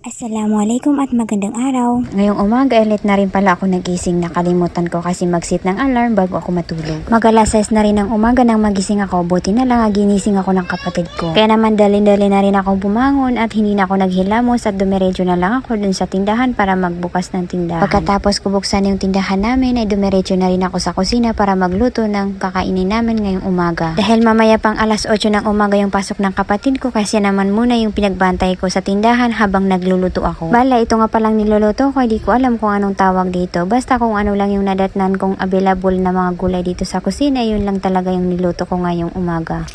Assalamualaikum at magandang araw. Ngayong umaga, ulit na rin pala ako nagising. Nakalimutan ko kasi mag-set ng alarm bago ako matulog. Mag-alas 6 na rin ng umaga nang magising ako. Buti na lang ginising ako ng kapatid ko. Kaya naman dali-dali na rin akong bumangon at hindi na ako naghilamos at dumiretso na lang ako dun sa tindahan para magbukas ng tindahan. Pagkatapos ko buksan yung tindahan namin ay dumiretso na rin ako sa kusina para magluto ng kakainin namin ngayong umaga. Dahil mamaya pang alas 8 ng umaga yung pasok ng kapatid ko kasi naman muna yung pinagbantay ko sa tindahan habang nagluluto ako. Bala, ito nga palang niluluto ko, hindi ko alam kung anong tawag dito. Basta kung ano lang yung nadatnan kong available na mga gulay dito sa kusina, yun lang talaga yung niluto ko ngayong umaga.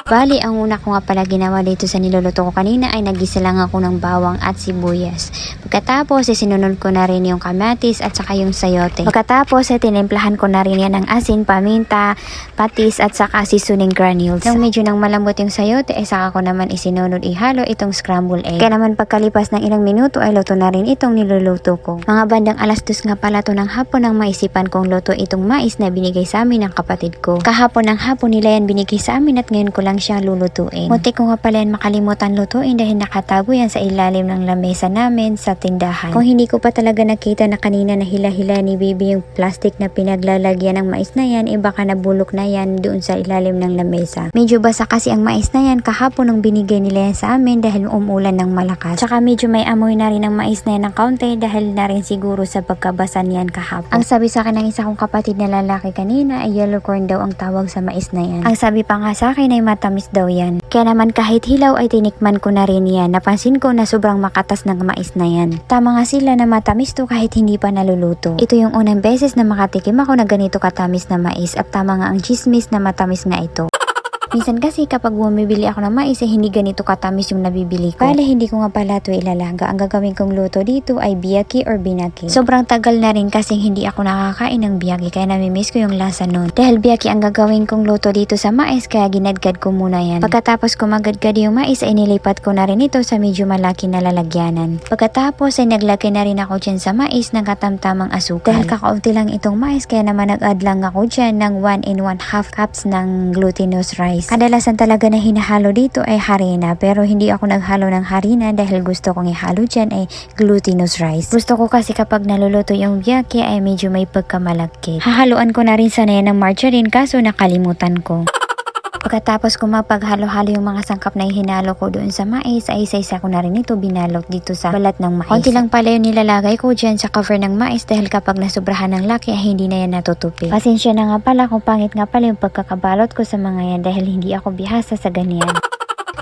Bali, ang una ko nga pala ginawa dito sa niluluto ko kanina ay nagisa lang ako ng bawang at sibuyas. Pagkatapos, sinunod ko na rin yung kamatis at saka yung sayote. Pagkatapos, tinimplahan ko na rin yan ng asin, paminta, patis at saka seasoning granules. Nang medyo nang malambot yung sayote, ay saka ko naman isinunod ihalo itong scrambled egg. Kaya naman pagkalipas ng ilang minuto ay luto na rin itong niluluto ko. Mga bandang alas 2 nga pala to ng hapon nang maisipan kong luto itong mais na binigay sa amin ng kapatid ko. Kahapon ng hapon nila yan binigay sa amin at ngayon ko lang siyang lulutuin. Muntik ko nga pala yan makalimutan lutuin dahil nakatago yan sa ilalim ng lamesa namin sa tindahan. Kung hindi ko pa talaga nakita na kanina na hila-hila ni Bibi yung plastic na pinaglalagyan ng mais na yan, baka nabulok na yan doon sa ilalim ng lamesa. Medyo basa kasi ang mais na yan kahapon nung binigay nila yan sa amin dahil umulan ng malakas. Tsaka medyo may amoy na rin ang mais na yan ng kaunti dahil na rin siguro sa pagkabasa niyan kahapon. Ang sabi sa akin ng isa kong kapatid na lalaki kanina ay yellow corn daw ang tawag sa mais na yan. Ang sabi pa nga sa akin ay matamis daw yan. Kaya naman kahit hilaw ay tinikman ko na rin yan. Napansin ko na sobrang makatas ng mais na yan. Tama nga sila na matamis to kahit hindi pa naluluto. Ito yung unang beses na makatikim ako na ganito katamis na mais at tama nga ang chismis na matamis nga ito. Minsan kasi kapag bumibili ako ng mais ay hindi ganito katamis yung nabibili ko. Bale, hindi ko nga pala ito ilalaga. Ang gagawin kong luto dito ay biyaki or binaki. Sobrang tagal na rin kasi hindi ako nakakain ng biyaki kaya namimiss ko yung lasa nun. Dahil biyaki ang gagawin kong luto dito sa mais kaya ginadgad ko muna yan. Pagkatapos ko magadgad yung mais ay nilipat ko na rin ito sa medyo malaki na lalagyanan. Pagkatapos ay naglagay na rin ako dyan sa mais ng katamtamang asukal. Dahil kakaunti lang itong mais kaya naman nag-add lang ako dyan ng 1 1/2 cups ng glutinous rice. Kadalasan talaga na hinahalo dito ay harina pero hindi ako naghalo ng harina dahil gusto kong ihalo dyan ay glutinous rice. Gusto ko kasi kapag naluluto yung biyaki ay medyo may pagkamalagkit. Hahaluan ko na rin sana yan ng margarine kaso nakalimutan ko. Pagkatapos ko mapaghalo-halo yung mga sangkap na hinalo ko doon sa mais, ay isa-isa ko na rin ito binalot dito sa balat ng mais. Konti lang pala yung nilalagay ko dyan sa cover ng mais dahil kapag nasubrahan ng laki ay hindi na yan natutupi. Pasensya na nga pala kung pangit nga pala yung pagkakabalot ko sa mga yan dahil hindi ako bihasa sa ganyan.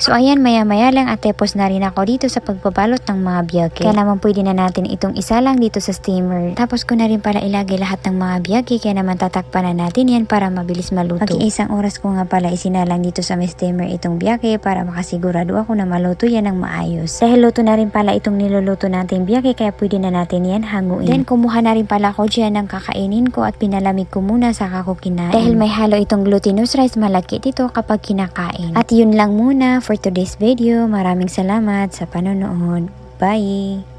So ayan, maya-maya lang at tapos na rin ako dito sa pagbabalot ng mga biyaki. Kaya naman pwede na natin itong isa lang dito sa steamer. Tapos ko na rin pala ilagay lahat ng mga biyaki kaya naman tatakpan na natin yan para mabilis maluto. Mag-iisang oras ko nga pala isinalang dito sa steamer itong biyaki para makasigurado ako na maluto yan ng maayos. Dahil luto na rin pala itong niluluto natin biyaki kaya pwede na natin yan hanguin. Then kumuha na rin pala ako dyan ng kakainin ko at pinalamig ko muna saka ko kinain. Dahil may halo itong glutinous rice, malaki ito kapag kinakain. At yun lang muna for today's video. Maraming salamat sa panonood. Bye!